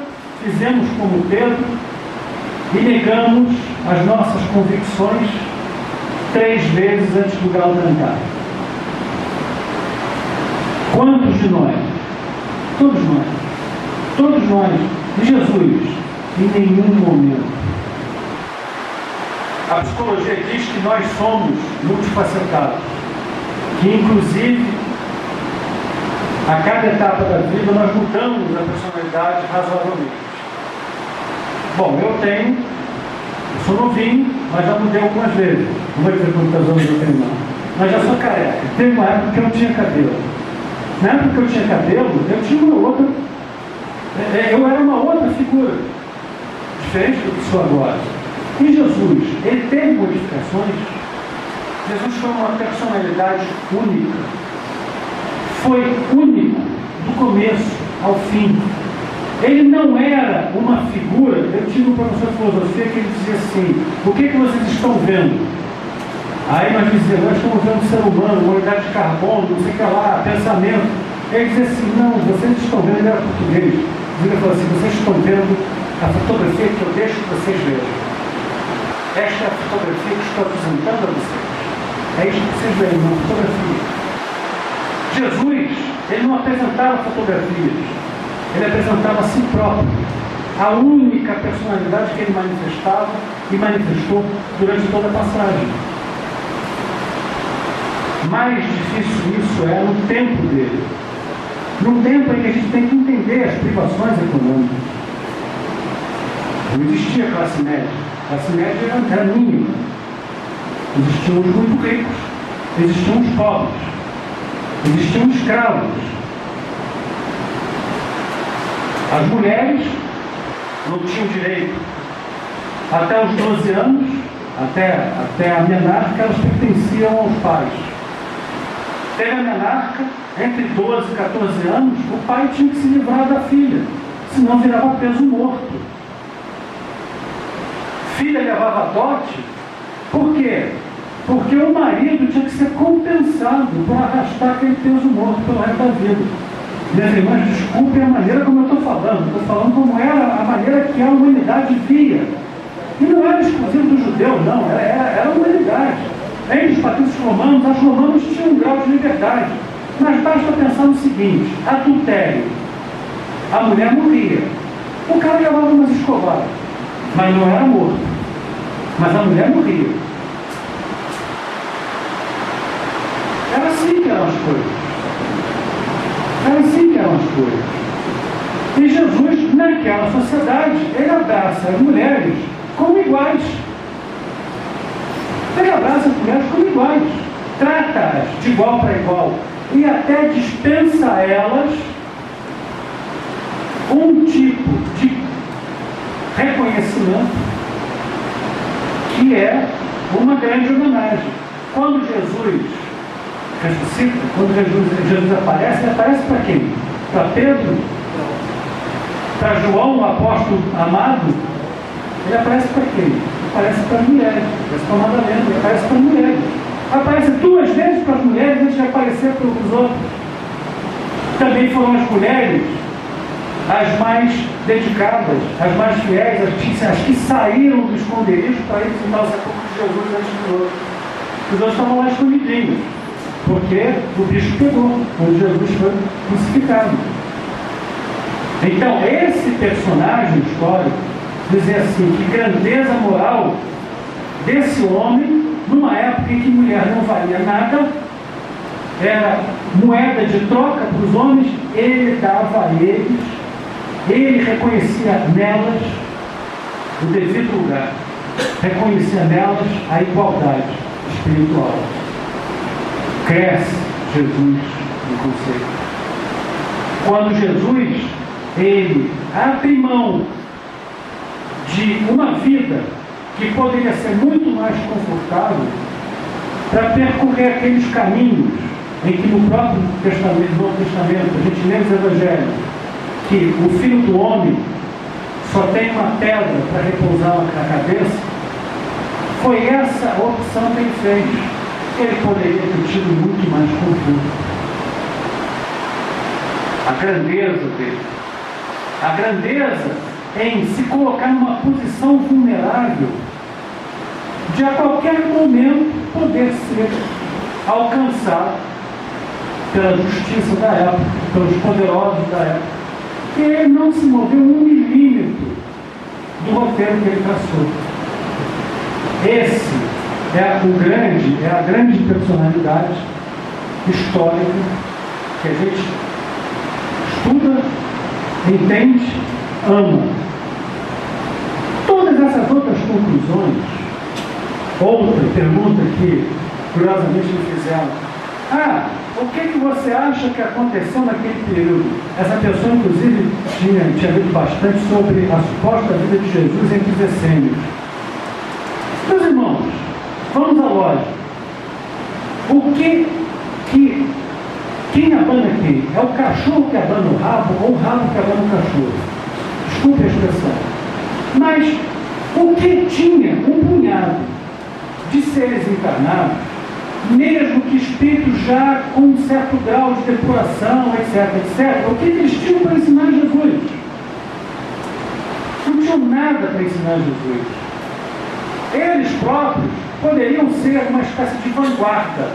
fizemos como Pedro e negamos as nossas convicções 3 vezes antes do galo cantar? Quantos de nós? Todos nós, de Jesus, em nenhum momento. A psicologia diz que nós somos multifacetados, que inclusive a cada etapa da vida nós mudamos a personalidade razoavelmente. Bom, eu sou novinho, mas já mudei algumas vezes. Não vou dizer quantos anos eu tenho, não. Mas já sou careca. Teve uma época que eu não tinha cabelo. Na época que eu tinha cabelo, eu tinha uma outra. Eu era uma outra figura, diferente do que sou agora. E Jesus, ele teve modificações. Jesus foi uma personalidade única. Foi único do começo ao fim. Ele não era uma figura. Eu tive um professor de filosofia que ele dizia assim: o que vocês estão vendo? Aí nós dizíamos: nós estamos vendo o ser humano, uma unidade de carbono, não sei o que lá, pensamento. Ele dizia assim: não, vocês estão vendo, ele era português. Ele falou assim: vocês estão vendo a fotografia que eu deixo que vocês vejam. Esta é a fotografia que estou apresentando a vocês. É isso que vocês veem, uma fotografia. Jesus, ele não apresentava fotografias, ele apresentava a si próprio, a única personalidade que ele manifestava e manifestou durante toda a passagem. Mais difícil isso é no tempo dele, num tempo em que a gente tem que entender as privações econômicas. Não existia classe média. A classe média era mínima. Existiam os muito ricos, existiam os pobres, existiam os escravos. As mulheres não tinham direito. Até os 12 anos, até a menarca, elas pertenciam aos pais. Teve a menarca, entre 12 e 14 anos, o pai tinha que se livrar da filha, senão virava peso morto. Filha levava dote, por quê? Porque o marido tinha que ser compensado por arrastar aquele peso morto pelo resto da vida. Minhas irmãs, desculpem a maneira como eu estou falando como era a maneira que a humanidade via. E não era exclusivo do judeu, não, era a humanidade. Entre os patrícios romanos, as romanas tinham um grau de liberdade. Mas basta pensar no seguinte: adultério. A mulher morria. O cara levava umas escovadas, mas não era morto. Mas a mulher morria. Era assim que eram as coisas. E Jesus, naquela sociedade, ele abraça as mulheres como iguais. Ele abraça as mulheres como iguais. Trata-as de igual para igual. E até dispensa a elas um tipo de reconhecimento que é uma grande homenagem. Quando Jesus ressuscita, quando Jesus aparece, ele aparece para quem? Para Pedro? Para João, o apóstolo amado? Ele aparece para quem? Ele aparece para as mulheres, aparece para Madalena, ele aparece para as mulheres. Aparece 2 vezes para as mulheres antes de aparecer para os outros. Também foram as mulheres as mais dedicadas, as mais fiéis, as que saíram do esconderijo para ir visitar o sepulcro de Jesus antes dos outros. Os outros estavam lá escondidinhos, porque o bicho pegou quando Jesus foi crucificado. Então, esse personagem histórico, dizer assim, que grandeza moral desse homem, numa época em que mulher não valia nada, era moeda de troca para os homens, ele dava a eles, ele reconhecia nelas o devido lugar, reconhecia nelas a igualdade espiritual. Cresce Jesus no conceito. Quando Jesus, ele abre mão de uma vida que poderia ser muito mais confortável, para percorrer aqueles caminhos em que no próprio Testamento, no Novo Testamento, a gente lê os Evangelhos, que o Filho do Homem só tem uma pedra para repousar na cabeça, foi essa a opção que ele fez. Ele poderia ter tido muito mais conforto. A grandeza dele, a grandeza em se colocar numa posição vulnerável, de a qualquer momento poder ser alcançado pela justiça da época, pelos poderosos da época. E ele não se moveu um milímetro do roteiro que ele traçou. Esse é a grande personalidade histórica que a gente estuda, entende, ama. Todas essas outras conclusões, outra pergunta que curiosamente me fizeram: o que você acha que aconteceu naquele período? Essa pessoa, inclusive, tinha lido bastante sobre a suposta vida de Jesus entre os essênios. Meus irmãos, vamos à lógica. Quem abana quem? É o cachorro que abana o rabo ou o rabo que abana o cachorro? Desculpe a expressão. Mas o que tinha um punhado de seres encarnados, mesmo que espíritos já com um certo grau de depuração, etc., o que eles tinham para ensinar Jesus? Não tinham nada para ensinar Jesus. Eles próprios poderiam ser uma espécie de vanguarda,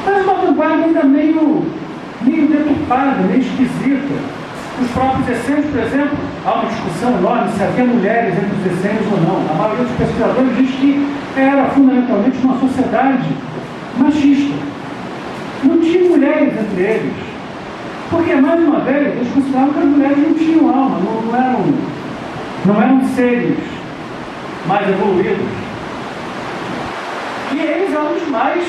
mas uma vanguarda ainda meio deturpada, meio esquisita. Os próprios essênios, por exemplo, há uma discussão enorme se havia mulheres entre os essênios ou não. A maioria dos pesquisadores diz que era fundamentalmente uma sociedade machista. Não tinha mulheres entre eles, porque, mais uma vez, eles consideravam que as mulheres não tinham alma, não eram seres mais evoluídos. E eles eram os mais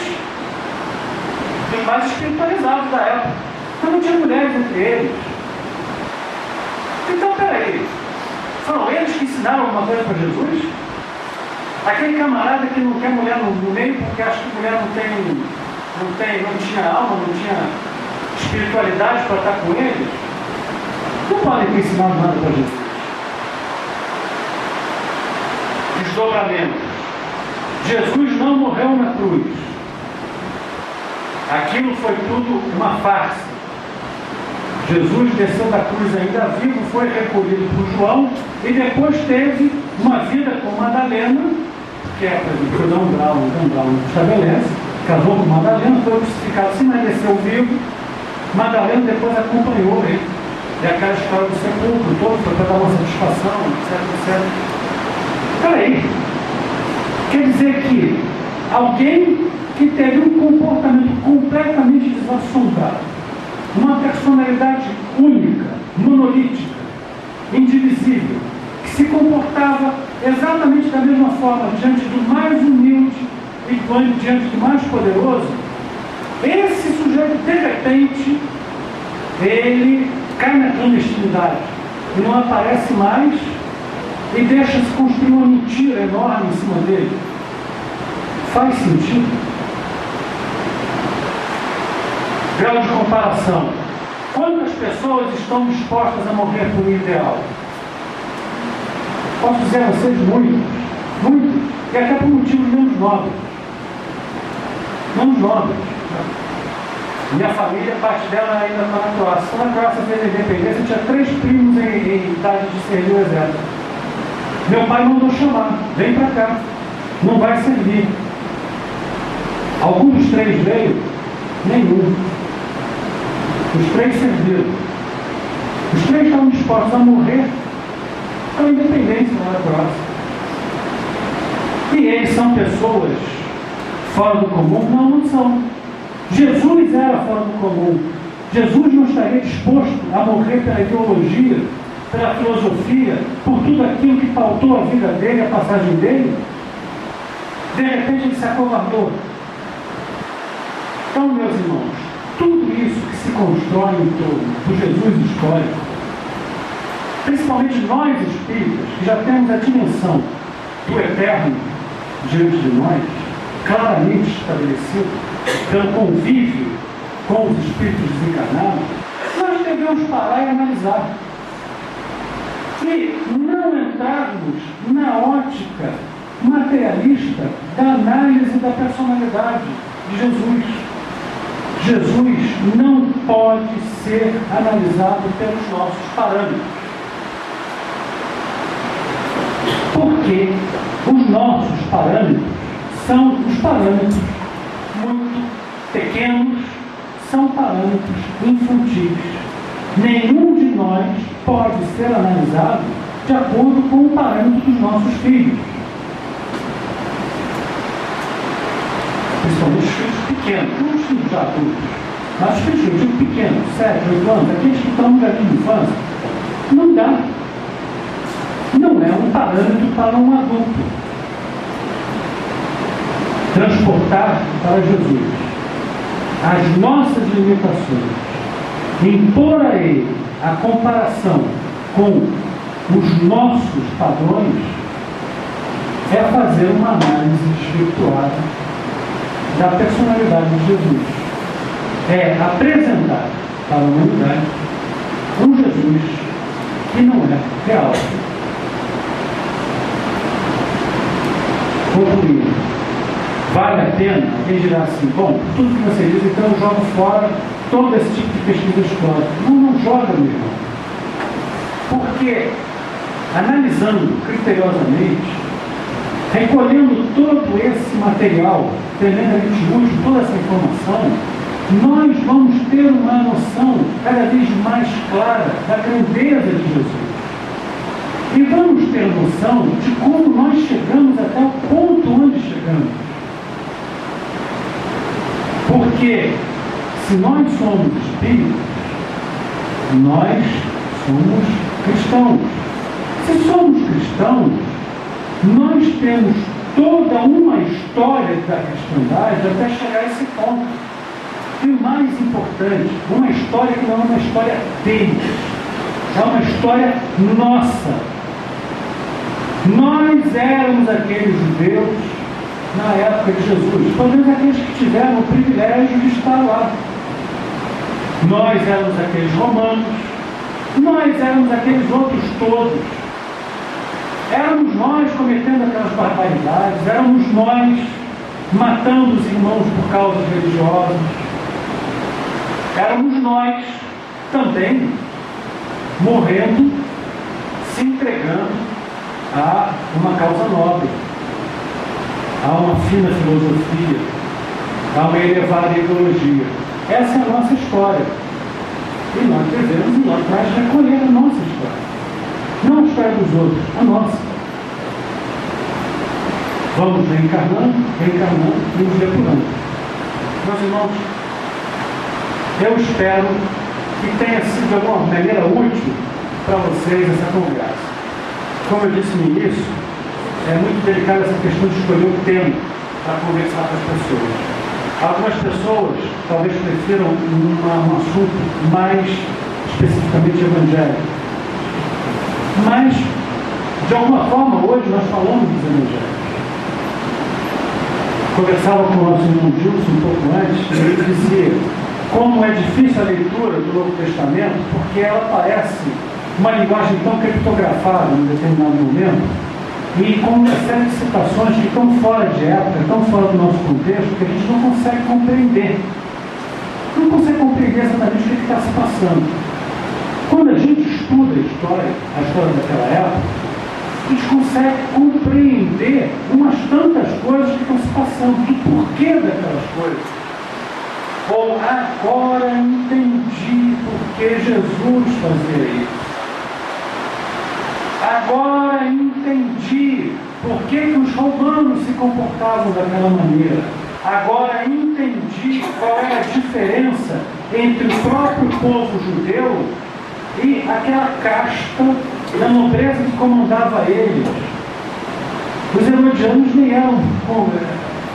espiritualizados da época. Então não tinha mulheres entre eles. Então, peraí, foram eles que ensinaram alguma coisa para Jesus? Aquele camarada que não quer mulher no meio porque acha que mulher não tinha alma, não tinha espiritualidade para estar com eles, não podem ter ensinado nada para Jesus. Desdobramento. Jesus não morreu na cruz. Aquilo foi tudo uma farsa. Jesus desceu da cruz ainda vivo, foi recolhido por João e depois teve uma vida com Madalena, que é, por exemplo, foi Dan Brown estabelece, casou com Madalena, foi crucificado assim, mas desceu vivo. Madalena depois acompanhou ele. E aquela história do sepulcro todo foi para dar uma satisfação, etc. Peraí, quer dizer que alguém que teve um comportamento completamente desassombrado, uma personalidade única, monolítica, indivisível, que se comportava exatamente da mesma forma diante do mais humilde e diante do mais poderoso, esse sujeito, de repente, ele cai na clandestinidade e não aparece mais e deixa-se construir uma mentira enorme em cima dele. Faz sentido? Grau de comparação. Quantas pessoas estão dispostas a morrer por um ideal? Posso dizer a vocês muitos, e até por motivos menos nobres. Minha família, parte dela ainda está na Croácia. Quando a Croácia fez a independência, tinha 3 primos em idade de servir o exército. Meu pai mandou chamar: vem para cá, não vai servir. Algum dos 3 veio? Nenhum. Os 3 serviram. Os 3 estavam dispostos a morrer pela independência da Croácia. E eles são pessoas fora do comum? Não são. Jesus era fora do comum. Jesus não estaria disposto a morrer pela ideologia, pela filosofia, por tudo aquilo que pautou a vida dele, a passagem dele. De repente ele se acovardou. Então, meus irmãos, tudo isso que se constrói em torno do Jesus histórico, principalmente nós espíritas, que já temos a dimensão do eterno diante de nós, claramente estabelecido pelo convívio com os espíritos desencarnados, nós devemos parar e analisar. E não entrarmos na ótica materialista da análise da personalidade de Jesus. Jesus não pode ser analisado pelos nossos parâmetros. Porque os nossos parâmetros são os parâmetros muito pequenos, são parâmetros infantis. Nenhum de nós pode ser analisado de acordo com o parâmetro dos nossos filhos. Principalmente os filhos pequenos, não os filhos adultos, mas os filhos, eu digo pequenos, 7, 8 anos, aqueles que estão no jardim de infância, não dá. Não é um parâmetro para um adulto transportar para Jesus as nossas limitações, impor a ele a comparação com os nossos padrões, é fazer uma análise desvirtuada da personalidade de Jesus. É apresentar para a humanidade um Jesus que não é real. Concluindo, vale a pena? Alguém dirá assim, bom, tudo que você diz, então eu jogo fora todo esse tipo de pesquisa histórica. Não joga, meu irmão. Porque, analisando criteriosamente, recolhendo todo esse material, tremendamente útil, toda essa informação, nós vamos ter uma noção cada vez mais clara da grandeza de Jesus. E vamos ter noção de como nós chegamos até o ponto onde chegamos. Porque, se nós somos espíritos, nós somos cristãos. Se somos cristãos, nós temos toda uma história da cristandade até chegar a esse ponto. E o mais importante, uma história que não é uma história deles, é uma história nossa. Nós éramos aqueles judeus na época de Jesus, pelo menos aqueles que tiveram o privilégio de estar lá. Nós éramos aqueles romanos, nós éramos aqueles outros todos. Éramos nós cometendo aquelas barbaridades, éramos nós matando os irmãos por causas religiosas. Éramos nós também morrendo, se entregando a uma causa nobre, a uma fina filosofia, a uma elevada ideologia. Essa é a nossa história. E nós devemos ir lá atrás recolher a nossa história. Não a história dos outros, a nossa. Vamos reencarnando e nos depurando. Meus irmãos, eu espero que tenha sido de alguma maneira útil para vocês essa conversa. Como eu disse no início, é muito delicada essa questão de escolher o tema para conversar com as pessoas. Algumas pessoas talvez prefiram um assunto mais especificamente evangélico. Mas, de alguma forma, hoje nós falamos dos evangélicos. Conversava com o nosso irmão Gilson um pouco antes, e ele dizia como é difícil a leitura do Novo Testamento, porque ela parece uma linguagem tão criptografada em determinado momento, e com uma série de citações que estão fora de época, estão fora do nosso contexto, que a gente não consegue compreender. Não consegue compreender exatamente o que está se passando. Quando a gente estuda a história daquela época, a gente consegue compreender umas tantas coisas que estão se passando, do porquê daquelas coisas. Ou agora entendi por que Jesus fazia isso. Agora entendi por que os romanos se comportavam daquela maneira. Agora entendi qual é a diferença entre o próprio povo judeu e aquela casta da nobreza que comandava eles. Os herodianos nem eram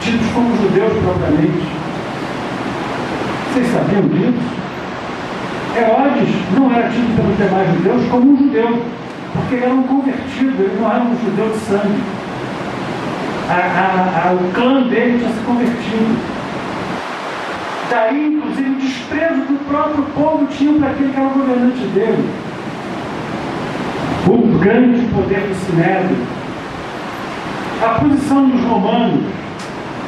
tidos como judeus propriamente. Vocês sabiam disso? Herodes não era tido pelos demais judeus como um judeu, porque ele era um convertido, ele não era um judeu de sangue. O clã dele tinha se convertido. Daí, inclusive, o desprezo do próprio povo tinha para aquele que era o governante dele. O grande poder do Sinédrio. A posição dos romanos.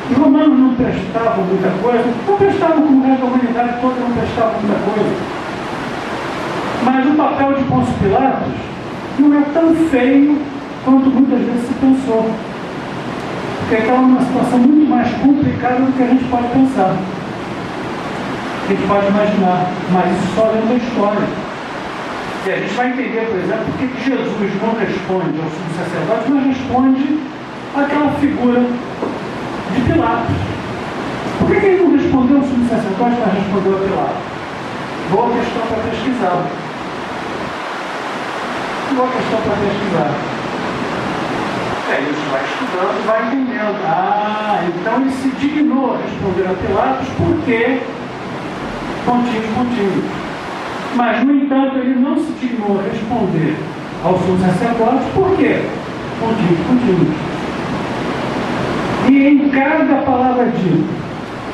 Os romanos não prestavam muita coisa, não prestavam como o resto da humanidade toda, não prestavam muita coisa. Mas o papel de Pôncio Pilatos não é tão feio quanto muitas vezes se pensou. Porque estava numa situação muito mais complicada do que a gente pode pensar. A gente pode imaginar, mas isso só lendo a história. E a gente vai entender, por exemplo, por que Jesus não responde ao sumo sacerdote, mas responde àquela figura de Pilatos. Por que ele não respondeu ao sumo sacerdote, mas respondeu a Pilatos? Boa questão para pesquisar. Boa questão para pesquisar. Aí você vai estudando, vai entendendo. Então ele se dignou a responder a Pilatos porque pontinhos. Mas, no entanto, ele não se dignou a responder ao sumo sacerdote, por quê? Pontinhos. E em cada palavra dita,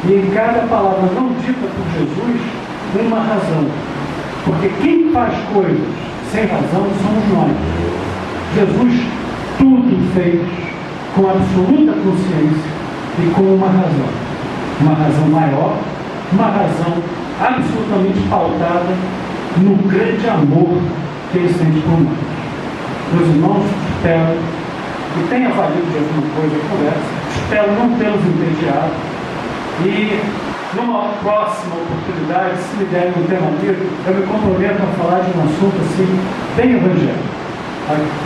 e em cada palavra não dita por Jesus, uma razão. Porque quem faz coisas sem razão somos nós. Jesus tudo fez com absoluta consciência e com uma razão. Uma razão maior, uma razão absolutamente pautada no grande amor que ele sente por nós. Meus irmãos, espero que tenha valido de alguma coisa a conversa, espero não tê-los entediado e numa próxima oportunidade, se me derem um tema livre, eu me comprometo a falar de um assunto assim, bem evangélico,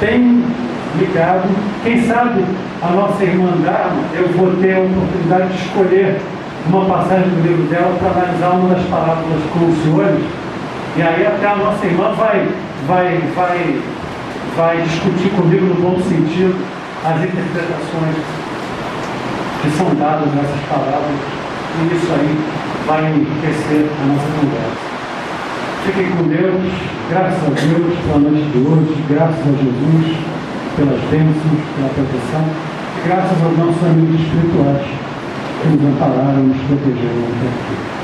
bem ligado. Quem sabe a nossa irmã Dharma, eu vou ter a oportunidade de escolher uma passagem do livro dela para analisar uma das parábolas com os senhores, e aí até a nossa irmã vai discutir comigo no bom sentido as interpretações que são dadas nessas parábolas, e isso aí vai enriquecer a nossa conversa. Fiquem com Deus, graças a Deus pela noite de hoje, graças a Jesus pelas bênçãos, pela proteção, e graças aos nossos amigos espirituais que nos ampararam e nos protegeram até aqui.